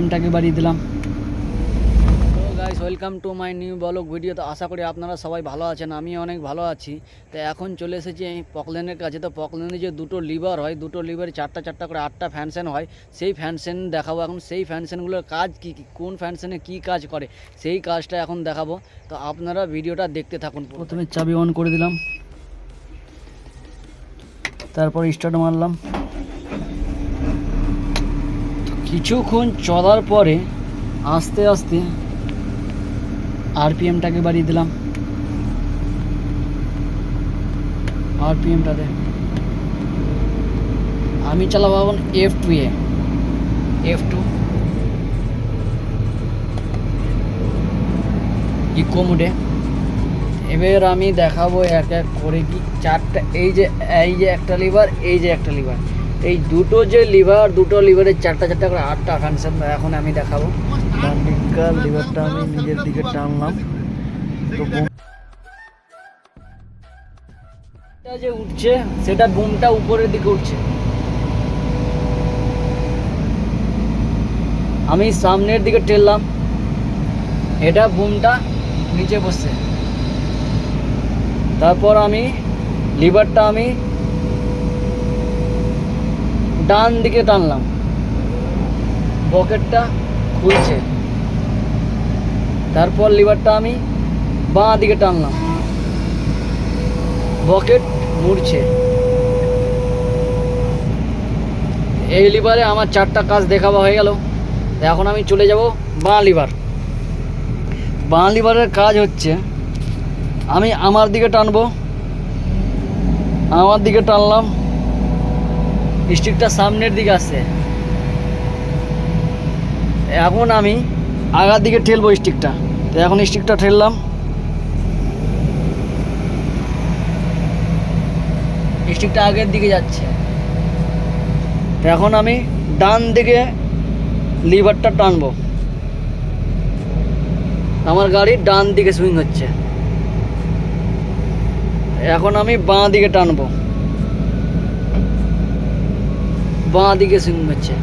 আরপিএমটাকে বাড়িয়ে দিলাম। তো guys, welcome to my new blog video. তো আশা করি আপনারা সবাই ভালো আছেন, আমি অনেক ভালো আছি। তো এখন চলে এসেছি এই পকলেনের কাছে। তো পকলেনে যে দুটো লিভার হয়, দুটো লিভারে চারটা করে 8টা ফ্যানসেন হয়, সেই ফ্যানসেন দেখাবো এখন। সেই ফ্যানসেনগুলোর কাজ কী কী, কোন ফ্যানসেনে কী কাজ করে, সেই কাজটা এখন দেখাবো। তো আপনারা ভিডিওটা দেখতে থাকুন। প্রথমে চাবি অন করে দিলাম, তারপর স্টার্ট মারলাম। কিছুক্ষণ চলার পরে আস্তে আস্তে আরপিএমটাকে বাড়িয়ে দিলাম। আরপিএমটাতে আমি চালাবো এখন F2 এ, F2 ইকো মোডে। এবার আমি দেখাবো এক এক করে কি চারটা, এই যে একটা লিভার, এই যে একটা লিভার, এই দুটো যে লিভার, দুটো লিভারের চারটা করে 8টা ফাংশন এখন আমি দেখাবো। ডান দিককার লিভারটা আমি নিজের দিকে টানলাম, তো বুমটা যে উঠছে সেটা বুমটা উপরের দিকে উঠছে। আমি সামনের দিকে ঠেললাম, এটা বুমটা নিচে বসছে। তারপর আমি লিভারটা আমি ডান দিকে টানলাম, বকেটটা খুলছে। তারপর লিভারটা আমি বাঁ দিকে টানলাম, বকেট মুড়ছে। এই লিভারে আমার 4টা কাজ দেখাবা হয়ে গেল। এখন আমি চলে যাব বাঁ লিভার। বাঁ লিভারের কাজ হচ্ছে, আমি আমার দিকে টানবো, আমার দিকে টানলাম, স্টিকটা সামনের দিকে আসছে। এখন আমি আগার দিকে ঠেলবো স্টিকটা। তো এখন স্টিকটা ঠেললাম, স্টিকটা আগের দিকে যাচ্ছে। তো এখন আমি ডান দিকে লিভারটা টানবো, আমার গাড়ি ডান দিকে সুইং হচ্ছে। এখন আমি বাঁ দিকে টানবো, বাঁ দিকে সুইং হচ্ছে।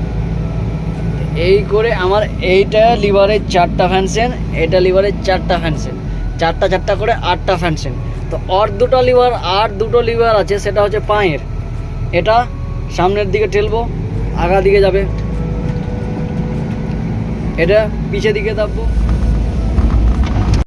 এই করে আমার এইটা লিভারের 4টা ফ্যানসেন, এটা লিভারের 4টা ফ্যানসেন, চারটা করে 8টা ফ্যানসেন। তো আর দুটো লিভার আছে, সেটা হচ্ছে পায়ের। এটা সামনের দিকে ঠেলবো, আগা দিকে যাবে। এটা পিছের দিকে দাববো,